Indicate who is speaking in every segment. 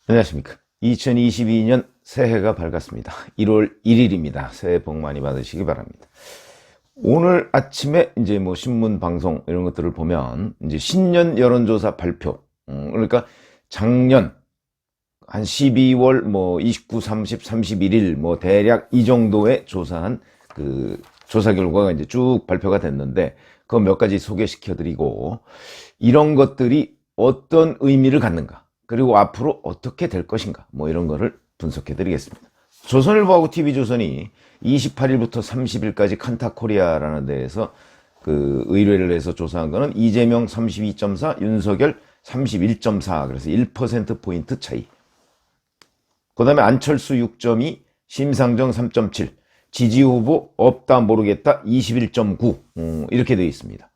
Speaker 1: 안녕하십니까. 2022년 새해가 밝았습니다. 1월 1일입니다. 새해 복 많이 받으시기 바랍니다. 오늘 아침에 이제 뭐 신문 방송 이런 것들을 보면 이제 신년 여론조사 발표, 그러니까 작년 한 12월 뭐 29, 30, 31일 뭐 대략 이 정도의 조사한 그 조사 결과가 이제 쭉 발표가 됐는데 그거 몇 가지 소개시켜 드리고 이런 것들이 어떤 의미를 갖는가, 그리고 앞으로 어떻게 될 것인가, 뭐 이런 거를 분석해 드리겠습니다. 조선일보하고 TV조선이 28일부터 30일까지 칸타코리아라는 데에서 그 의뢰를 해서 조사한 거는 이재명 32.4, 윤석열 31.4, 그래서 1%포인트 차이. 그 다음에 안철수 6.2, 심상정 3.7, 지지 후보 없다 모르겠다 21.9, 이렇게 되어 있습니다.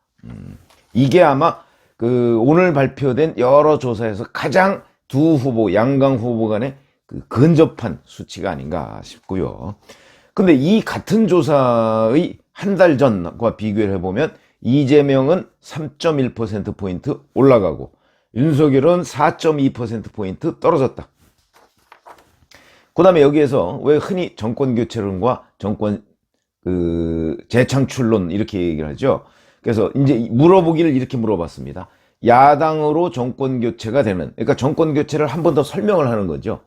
Speaker 1: 이게 아마 그 오늘 발표된 여러 조사에서 가장 두 후보, 양강 후보 간의 그 근접한 수치가 아닌가 싶고요. 근데 이 같은 조사의 한 달 전과 비교를 해보면 이재명은 3.1%포인트 올라가고 윤석열은 4.2%포인트 떨어졌다. 그 다음에 여기에서 왜 흔히 정권교체론과 정권 재창출론 이렇게 얘기를 하죠. 그래서 이제 물어보기를 이렇게 물어봤습니다. 야당으로 정권교체가 되는, 그러니까 정권교체를 한 번 더 설명을 하는 거죠.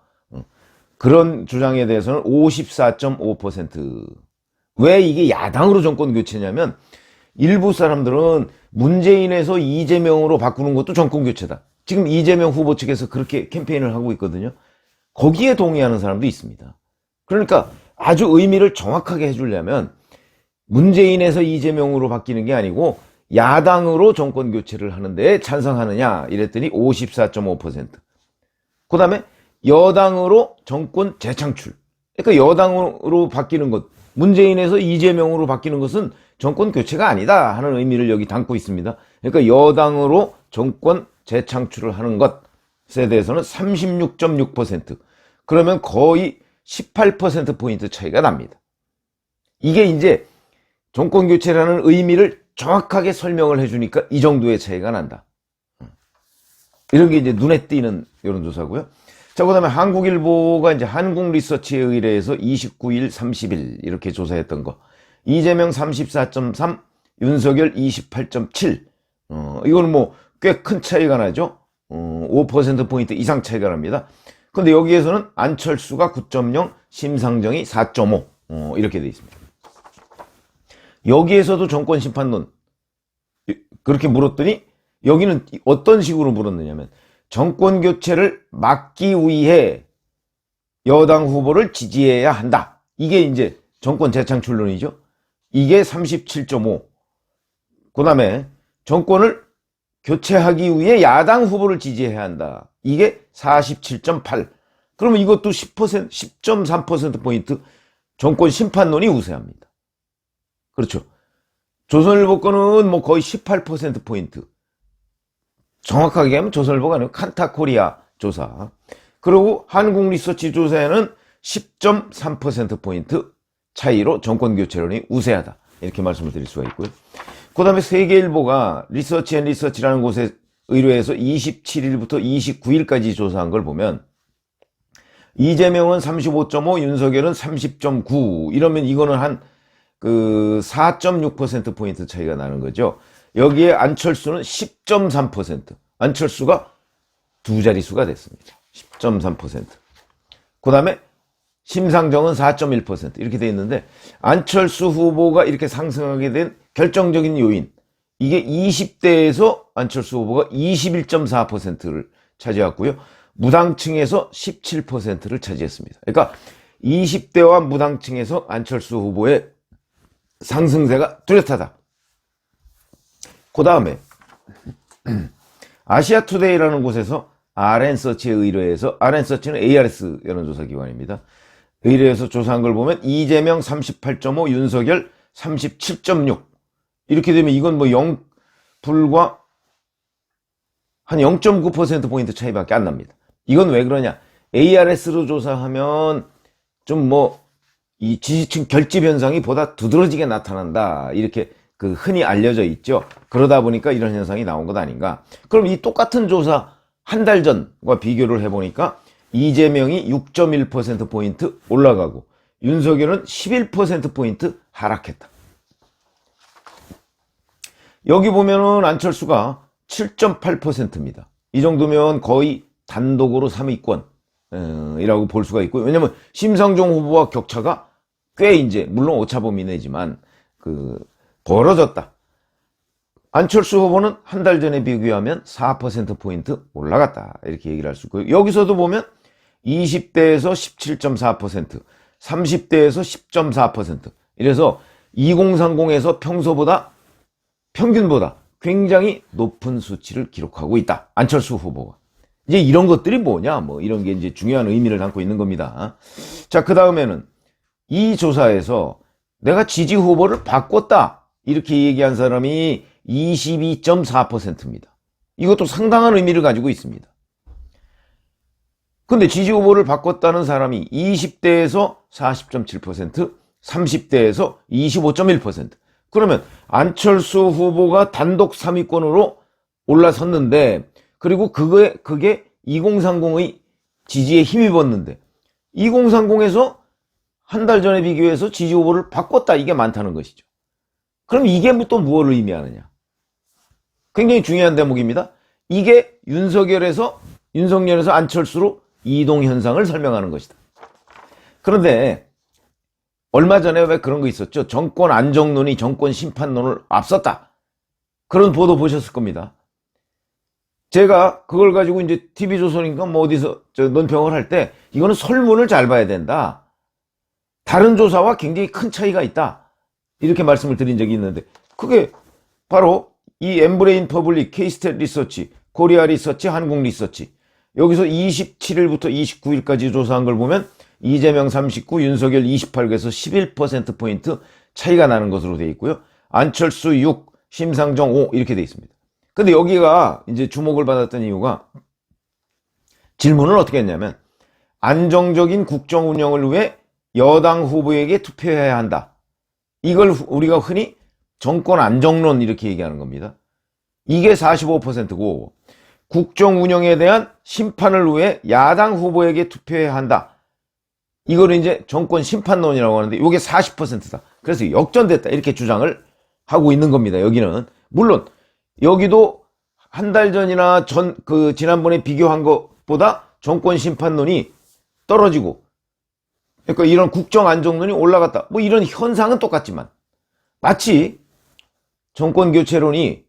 Speaker 1: 그런 주장에 대해서는 54.5%. 왜 이게 야당으로 정권교체냐면 일부 사람들은 문재인에서 이재명으로 바꾸는 것도 정권교체다. 지금 이재명 후보 측에서 그렇게 캠페인을 하고 있거든요. 거기에 동의하는 사람도 있습니다. 그러니까 아주 의미를 정확하게 해주려면 문재인에서 이재명으로 바뀌는 게 아니고 야당으로 정권 교체를 하는데 찬성하느냐 이랬더니 54.5%. 그 다음에 여당으로 정권 재창출. 그러니까 여당으로 바뀌는 것, 문재인에서 이재명으로 바뀌는 것은 정권 교체가 아니다 하는 의미를 여기 담고 있습니다. 그러니까 여당으로 정권 재창출을 하는 것에 대해서는 36.6%. 그러면 거의 18%포인트 차이가 납니다. 이게 이제 정권교체라는 의미를 정확하게 설명을 해주니까 이 정도의 차이가 난다. 이런 게 이제 눈에 띄는 여론조사고요. 자, 그 다음에 한국일보가 이제 한국리서치에 의뢰해서 29일, 30일 이렇게 조사했던 거. 이재명 34.3, 윤석열 28.7. 이거는 뭐 꽤 큰 차이가 나죠. 5%포인트 이상 차이가 납니다. 근데 여기에서는 안철수가 9.0, 심상정이 4.5, 이렇게 돼 있습니다. 여기에서도 정권 심판론 그렇게 물었더니 여기는 어떤 식으로 물었느냐면 정권 교체를 막기 위해 여당 후보를 지지해야 한다. 이게 이제 정권 재창출론이죠. 이게 37.5. 그 다음에 정권을 교체하기 위해 야당 후보를 지지해야 한다. 이게 47.8. 그러면 이것도 10%, 10.3%포인트 정권 심판론이 우세합니다. 그렇죠. 조선일보 거는 뭐 거의 18%포인트. 정확하게 하면 조선일보가 아니고 칸타코리아 조사. 그리고 한국리서치 조사에는 10.3%포인트 차이로 정권교체론이 우세하다. 이렇게 말씀을 드릴 수가 있고요. 그 다음에 세계일보가 리서치앤리서치라는 곳에 의뢰해서 27일부터 29일까지 조사한 걸 보면 이재명은 35.5, 윤석열은 30.9. 이러면 이거는 한 4.6%포인트 차이가 나는 거죠. 여기에 안철수는 10.3%. 안철수가 두 자릿수가 됐습니다. 10.3%. 그 다음에 심상정은 4.1%. 이렇게 돼 있는데 안철수 후보가 이렇게 상승하게 된 결정적인 요인. 이게 20대에서 안철수 후보가 21.4%를 차지했고요. 무당층에서 17%를 차지했습니다. 그러니까 20대와 무당층에서 안철수 후보의 상승세가 뚜렷하다. 그 다음에 아시아투데이라는 곳에서 RN서치에 의뢰해서, RN서치는 ARS 여론조사 기관입니다. 의뢰해서 조사한 걸 보면 이재명 38.5, 윤석열 37.6. 이렇게 되면 이건 뭐 불과 한 0.9%포인트 차이밖에 안 납니다. 이건 왜 그러냐? ARS로 조사하면 좀 이 지지층 결집 현상이 보다 두드러지게 나타난다. 이렇게 흔히 알려져 있죠. 그러다 보니까 이런 현상이 나온 것 아닌가. 그럼 이 똑같은 조사 한 달 전과 비교를 해보니까 이재명이 6.1%포인트 올라가고 윤석열은 11%포인트 하락했다. 여기 보면은 안철수가 7.8%입니다. 이 정도면 거의 단독으로 3위권이라고 볼 수가 있고요. 왜냐면 심상정 후보와 격차가 꽤 이제 물론 오차범위 내지만 벌어졌다. 안철수 후보는 한 달 전에 비교하면 4%포인트 올라갔다. 이렇게 얘기를 할 수 있고요. 여기서도 보면 20대에서 17.4%, 30대에서 10.4%. 이래서 2030에서 평균보다 굉장히 높은 수치를 기록하고 있다. 안철수 후보가. 이제 이런 것들이 뭐냐? 뭐 이런 게 이제 중요한 의미를 담고 있는 겁니다. 자, 그 다음에는 이 조사에서 내가 지지 후보를 바꿨다. 이렇게 얘기한 사람이 22.4%입니다. 이것도 상당한 의미를 가지고 있습니다. 근데 지지 후보를 바꿨다는 사람이 20대에서 40.7%, 30대에서 25.1%. 그러면 안철수 후보가 단독 3위권으로 올라섰는데, 그리고 그게 2030의 지지에 힘입었는데, 2030에서 한 달 전에 비교해서 지지 후보를 바꿨다. 이게 많다는 것이죠. 그럼 이게 또 무엇을 의미하느냐? 굉장히 중요한 대목입니다. 이게 윤석열에서 안철수로 이동 현상을 설명하는 것이다. 그런데 얼마 전에 왜 그런 거 있었죠? 정권 안정론이 정권 심판론을 앞섰다. 그런 보도 보셨을 겁니다. 제가 그걸 가지고 이제 TV조선인가 뭐 어디서 논평을 할 때 이거는 설문을 잘 봐야 된다. 다른 조사와 굉장히 큰 차이가 있다. 이렇게 말씀을 드린 적이 있는데 그게 바로 이 엠브레인 퍼블릭, K-스탯 리서치, 코리아 리서치, 한국 리서치 여기서 27일부터 29일까지 조사한 걸 보면 이재명 39, 윤석열 28에서 11%포인트 차이가 나는 것으로 되어 있고요. 안철수 6, 심상정 5 이렇게 되어 있습니다. 근데 여기가 이제 주목을 받았던 이유가 질문을 어떻게 했냐면 안정적인 국정 운영을 위해 여당 후보에게 투표해야 한다. 이걸 우리가 흔히 정권 안정론 이렇게 얘기하는 겁니다. 이게 45%고 국정 운영에 대한 심판을 위해 야당 후보에게 투표해야 한다. 이거를 이제 정권 심판론이라고 하는데 이게 40%다. 그래서 역전됐다. 이렇게 주장을 하고 있는 겁니다. 여기는. 물론 여기도 한 달 전이나 지난번에 비교한 것보다 정권 심판론이 떨어지고 그러니까 이런 국정 안정론이 올라갔다. 뭐 이런 현상은 똑같지만 마치 정권 교체론이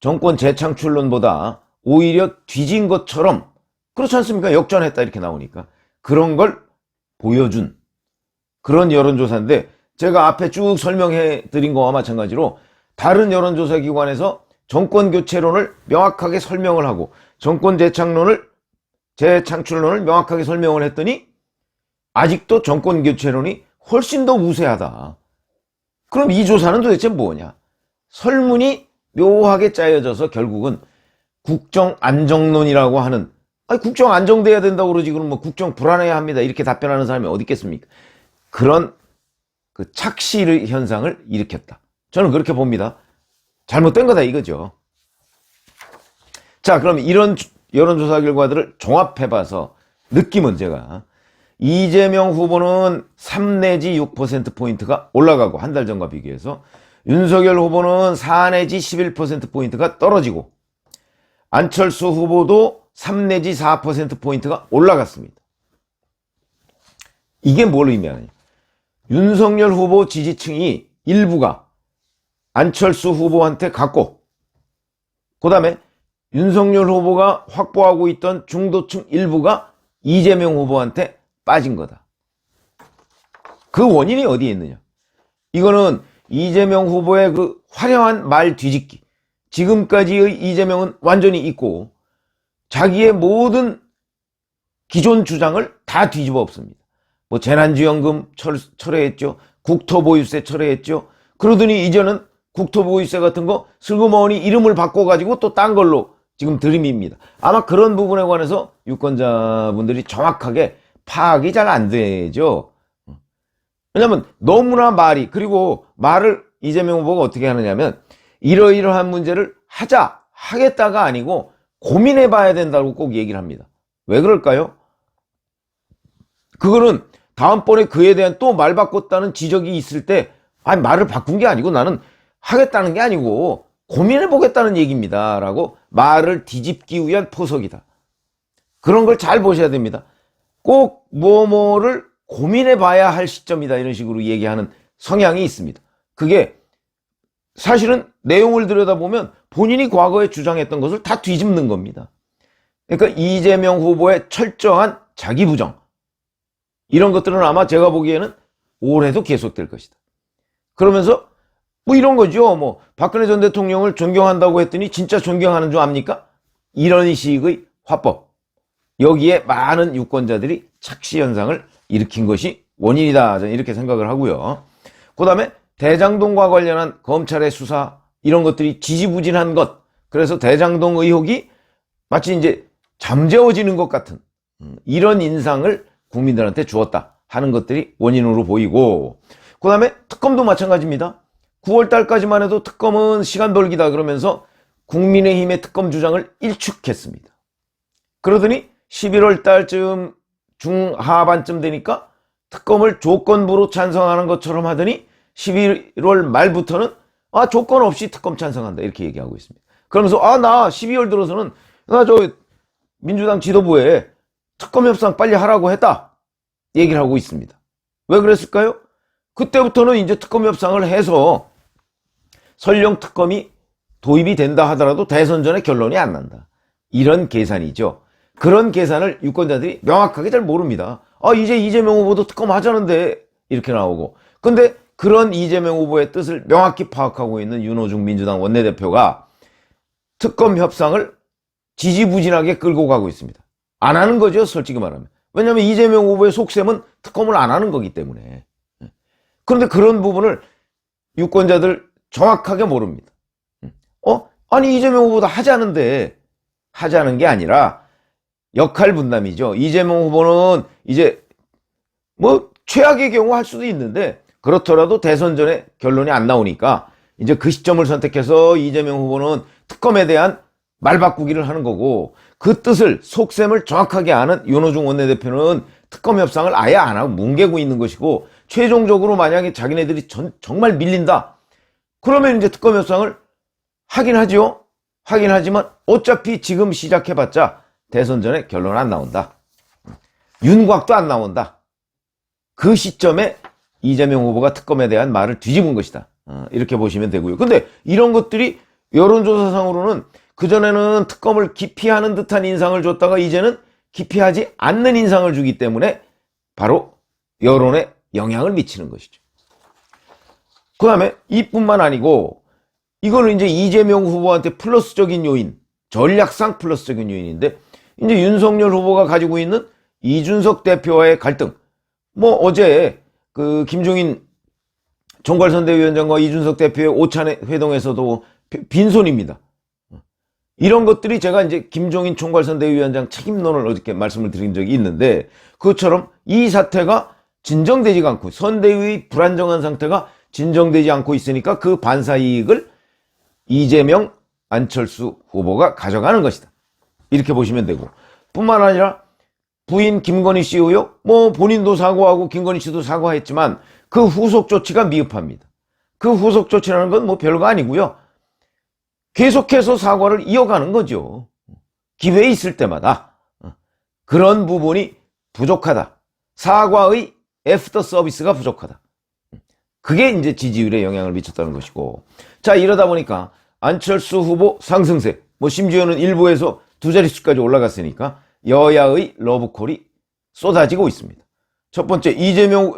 Speaker 1: 정권 재창출론보다 오히려 뒤진 것처럼 그렇지 않습니까? 역전했다 이렇게 나오니까 그런 걸 보여준 그런 여론조사인데 제가 앞에 쭉 설명해 드린 거와 마찬가지로 다른 여론조사 기관에서 정권 교체론을 명확하게 설명을 하고 정권 재창출론을 명확하게 설명을 했더니 아직도 정권 교체론이 훨씬 더 우세하다. 그럼 이 조사는 도대체 뭐냐? 설문이 묘하게 짜여져서 결국은 국정 안정론이라고 하는 국정 안정돼야 된다고 그러지 그럼 뭐 국정 불안해야 합니다. 이렇게 답변하는 사람이 어디 있겠습니까? 그런 착시 현상을 일으켰다. 저는 그렇게 봅니다. 잘못된 거다 이거죠. 자, 그럼 이런 여론조사 결과들을 종합해봐서 느낌은 제가 이재명 후보는 3 내지 6%포인트가 올라가고 한 달 전과 비교해서 윤석열 후보는 4 내지 11%포인트가 떨어지고 안철수 후보도 3 내지 4%포인트가 올라갔습니다. 이게 뭘 의미하느냐? 윤석열 후보 지지층이 일부가 안철수 후보한테 갔고 그 다음에 윤석열 후보가 확보하고 있던 중도층 일부가 이재명 후보한테 빠진 거다. 그 원인이 어디에 있느냐? 이거는 이재명 후보의 그 화려한 말 뒤집기. 지금까지의 이재명은 완전히 있고 자기의 모든 기존 주장을 다 뒤집어 엎습니다. 뭐 재난지원금 철회했죠. 국토보유세 철회했죠. 그러더니 이제는 국토보유세 같은 거 슬그머니 이름을 바꿔가지고 또 딴 걸로 지금 들이밉니다. 아마 그런 부분에 관해서 유권자분들이 정확하게 파악이 잘 안 되죠. 왜냐면 너무나 그리고 말을 이재명 후보가 어떻게 하느냐면 이러이러한 문제를 하겠다가 아니고 고민해 봐야 된다고 꼭 얘기를 합니다. 왜 그럴까요? 그거는 다음번에 그에 대한 또 말 바꿨다는 지적이 있을 때, 아니, 말을 바꾼 게 아니고 나는 하겠다는 게 아니고 고민해 보겠다는 얘기입니다. 라고 말을 뒤집기 위한 포석이다. 그런 걸 잘 보셔야 됩니다. 꼭 뭐뭐를 고민해 봐야 할 시점이다. 이런 식으로 얘기하는 성향이 있습니다. 그게 사실은 내용을 들여다보면 본인이 과거에 주장했던 것을 다 뒤집는 겁니다. 그러니까 이재명 후보의 철저한 자기 부정, 이런 것들은 아마 제가 보기에는 올해도 계속될 것이다. 그러면서 뭐 이런 거죠. 뭐 박근혜 전 대통령을 존경한다고 했더니 진짜 존경하는 줄 압니까? 이런 식의 화법. 여기에 많은 유권자들이 착시 현상을 일으킨 것이 원인이다. 저는 이렇게 생각을 하고요. 그 다음에 대장동과 관련한 검찰의 수사, 이런 것들이 지지부진한 것. 그래서 대장동 의혹이 마치 이제 잠재워지는 것 같은 이런 인상을 국민들한테 주었다 하는 것들이 원인으로 보이고, 그 다음에 특검도 마찬가지입니다. 9월 달까지만 해도 특검은 시간 벌기다 그러면서 국민의힘의 특검 주장을 일축했습니다. 그러더니 11월 달쯤 중하반쯤 되니까 특검을 조건부로 찬성하는 것처럼 하더니 11월 말부터는 조건 없이 특검 찬성한다 이렇게 얘기하고 있습니다. 그러면서 나 12월 들어서는 나 저 민주당 지도부에 특검 협상 빨리 하라고 했다 얘기를 하고 있습니다. 왜 그랬을까요? 그때부터는 이제 특검 협상을 해서 설령 특검이 도입이 된다 하더라도 대선 전에 결론이 안 난다. 이런 계산이죠. 그런 계산을 유권자들이 명확하게 잘 모릅니다. 이제 이재명 후보도 특검 하자는데 이렇게 나오고. 근데 그런 이재명 후보의 뜻을 명확히 파악하고 있는 윤호중 민주당 원내대표가 특검 협상을 지지부진하게 끌고 가고 있습니다. 안 하는 거죠, 솔직히 말하면. 왜냐하면 이재명 후보의 속셈은 특검을 안 하는 거기 때문에. 그런데 그런 부분을 유권자들 정확하게 모릅니다. 아니 이재명 후보도 하자는 게 아니라 역할 분담이죠. 이재명 후보는 이제 뭐 최악의 경우 할 수도 있는데 그렇더라도 대선 전에 결론이 안 나오니까 이제 그 시점을 선택해서 이재명 후보는 특검에 대한 말 바꾸기를 하는 거고, 그 뜻을 속셈을 정확하게 아는 윤호중 원내대표는 특검 협상을 아예 안 하고 뭉개고 있는 것이고, 최종적으로 만약에 자기네들이 정말 밀린다 그러면 이제 특검 협상을 하긴 하죠. 하긴 하지만 어차피 지금 시작해봤자 대선 전에 결론 안 나온다. 윤곽도 안 나온다. 그 시점에 이재명 후보가 특검에 대한 말을 뒤집은 것이다. 이렇게 보시면 되고요. 근데 이런 것들이 여론조사상으로는 그전에는 특검을 기피하는 듯한 인상을 줬다가 이제는 기피하지 않는 인상을 주기 때문에 바로 여론에 영향을 미치는 것이죠. 그 다음에 이뿐만 아니고 이걸 이제 이재명 후보한테 플러스적인 요인, 전략상 플러스적인 요인인데, 이제 윤석열 후보가 가지고 있는 이준석 대표와의 갈등. 뭐 어제 그 김종인 총괄선대위원장과 이준석 대표의 오찬 회동에서도 빈손입니다. 이런 것들이 제가 이제 김종인 총괄선대위원장 책임론을 어저께 말씀을 드린 적이 있는데, 그것처럼 이 사태가 진정되지가 않고 선대위의 불안정한 상태가 진정되지 않고 있으니까 그 반사이익을 이재명, 안철수 후보가 가져가는 것이다. 이렇게 보시면 되고, 뿐만 아니라 부인 김건희 씨 의혹, 뭐 본인도 사과하고 김건희 씨도 사과했지만 그 후속 조치가 미흡합니다. 그 후속 조치라는 건 뭐 별거 아니고요. 계속해서 사과를 이어가는 거죠. 기회 있을 때마다. 그런 부분이 부족하다. 사과의 애프터 서비스가 부족하다. 그게 이제 지지율에 영향을 미쳤다는 것이고. 자, 이러다 보니까 안철수 후보 상승세, 뭐 심지어는 일부에서 두 자릿수까지 올라갔으니까 여야의 러브콜이 쏟아지고 있습니다. 첫 번째,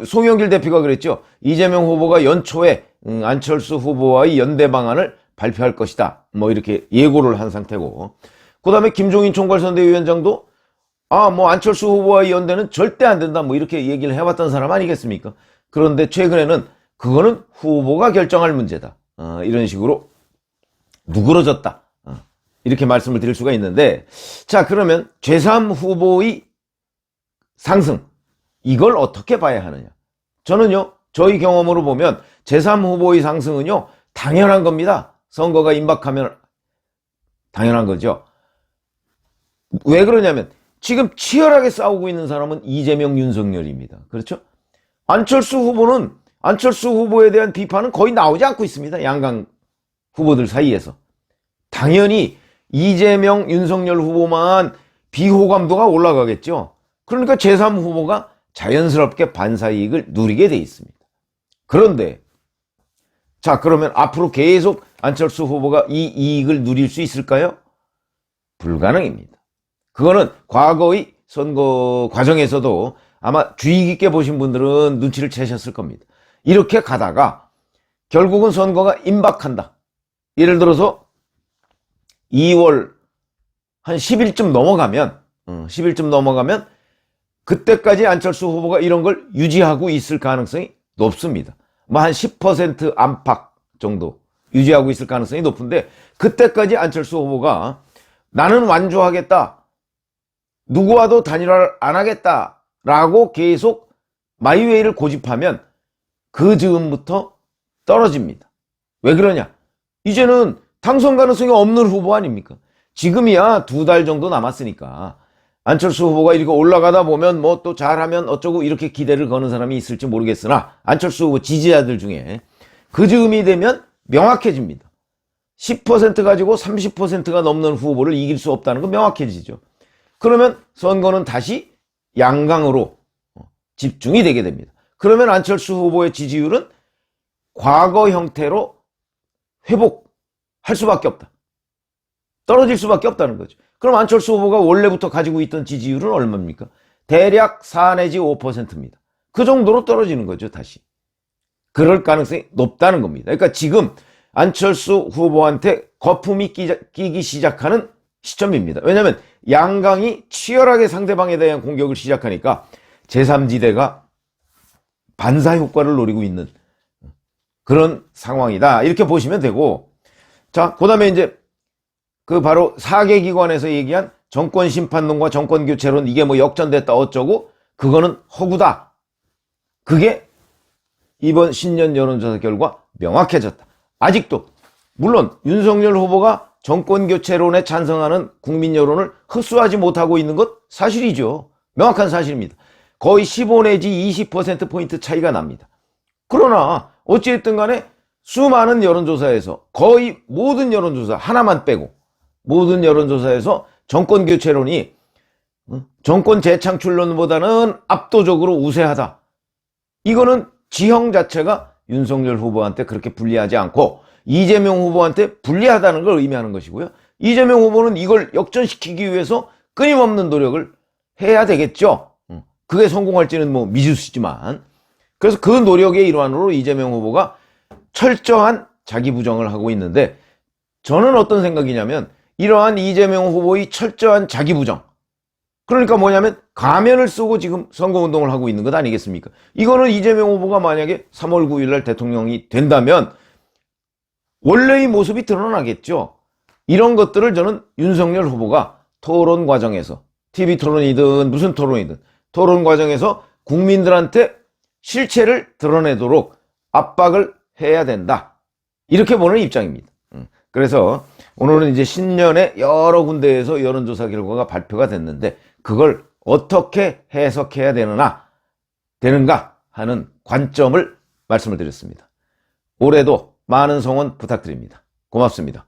Speaker 1: 송영길 대표가 그랬죠. 이재명 후보가 연초에 안철수 후보와의 연대 방안을 발표할 것이다. 뭐 이렇게 예고를 한 상태고. 그 다음에 김종인 총괄선대위원장도 뭐 안철수 후보와의 연대는 절대 안 된다. 뭐 이렇게 얘기를 해왔던 사람 아니겠습니까? 그런데 최근에는 그거는 후보가 결정할 문제다. 이런 식으로 누그러졌다. 이렇게 말씀을 드릴 수가 있는데, 자, 그러면 제3 후보의 상승, 이걸 어떻게 봐야 하느냐? 저는요, 저희 경험으로 보면 제3 후보의 상승은요, 당연한 겁니다. 선거가 임박하면 당연한 거죠. 왜 그러냐면 지금 치열하게 싸우고 있는 사람은 이재명, 윤석열입니다. 그렇죠? 안철수 후보에 대한 비판은 거의 나오지 않고 있습니다. 양강 후보들 사이에서. 당연히 이재명, 윤석열 후보만 비호감도가 올라가겠죠. 그러니까 제3 후보가 자연스럽게 반사이익을 누리게 돼 있습니다. 그런데 자, 그러면 앞으로 계속 안철수 후보가 이 이익을 누릴 수 있을까요? 불가능입니다. 그거는 과거의 선거 과정에서도 아마 주의 깊게 보신 분들은 눈치를 채셨을 겁니다. 이렇게 가다가 결국은 선거가 임박한다. 예를 들어서 2월 한 10일쯤 넘어가면 그때까지 안철수 후보가 이런 걸 유지하고 있을 가능성이 높습니다. 뭐 한 10% 안팎 정도 유지하고 있을 가능성이 높은데, 그때까지 안철수 후보가 나는 완주하겠다, 누구와도 단일화를 안 하겠다라고 계속 마이웨이를 고집하면 그 즈음부터 떨어집니다. 왜 그러냐? 이제는 당선 가능성이 없는 후보 아닙니까? 지금이야 2달 정도 남았으니까 안철수 후보가 이렇게 올라가다 보면 뭐 또 잘하면 어쩌고 이렇게 기대를 거는 사람이 있을지 모르겠으나, 안철수 후보 지지자들 중에 그 즈음이 되면 명확해집니다. 10% 가지고 30%가 넘는 후보를 이길 수 없다는 건 명확해지죠. 그러면 선거는 다시 양강으로 집중이 되게 됩니다. 그러면 안철수 후보의 지지율은 과거 형태로 회복할 수밖에 없다. 떨어질 수밖에 없다는 거죠. 그럼 안철수 후보가 원래부터 가지고 있던 지지율은 얼마입니까? 대략 4 내지 5%입니다. 그 정도로 떨어지는 거죠, 다시. 그럴 가능성이 높다는 겁니다. 그러니까 지금 안철수 후보한테 거품이 끼기 시작하는 시점입니다. 왜냐하면 양강이 치열하게 상대방에 대한 공격을 시작하니까 제3지대가 반사 효과를 노리고 있는 그런 상황이다, 이렇게 보시면 되고, 자, 그 다음에 이제 그 바로 4개 기관에서 얘기한 정권심판론과 정권교체론, 이게 뭐 역전됐다 어쩌고, 그거는 허구다. 그게 이번 신년 여론조사 결과 명확해졌다. 아직도 물론 윤석열 후보가 정권교체론에 찬성하는 국민 여론을 흡수하지 못하고 있는 것 사실이죠. 명확한 사실입니다. 거의 15 내지 20%포인트 차이가 납니다. 그러나 어찌됐든 간에 수많은 여론조사에서, 거의 모든 여론조사 하나만 빼고 모든 여론조사에서 정권교체론이 정권 재창출론보다는 압도적으로 우세하다. 이거는 지형 자체가 윤석열 후보한테 그렇게 불리하지 않고 이재명 후보한테 불리하다는 걸 의미하는 것이고요. 이재명 후보는 이걸 역전시키기 위해서 끊임없는 노력을 해야 되겠죠. 그게 성공할지는 뭐 미지수지만, 그래서 그 노력의 일환으로 이재명 후보가 철저한 자기 부정을 하고 있는데, 저는 어떤 생각이냐면 이러한 이재명 후보의 철저한 자기 부정, 그러니까 뭐냐면 가면을 쓰고 지금 선거운동을 하고 있는 것 아니겠습니까? 이거는 이재명 후보가 만약에 3월 9일 날 대통령이 된다면 원래의 모습이 드러나겠죠. 이런 것들을 저는 윤석열 후보가 토론 과정에서, TV 토론이든 무슨 토론이든 토론 과정에서 국민들한테 실체를 드러내도록 압박을 해야 된다, 이렇게 보는 입장입니다. 그래서 오늘은 이제 신년에 여러 군데에서 여론조사 결과가 발표가 됐는데, 그걸 어떻게 해석해야 되는가 하는 관점을 말씀을 드렸습니다. 올해도 많은 성원 부탁드립니다. 고맙습니다.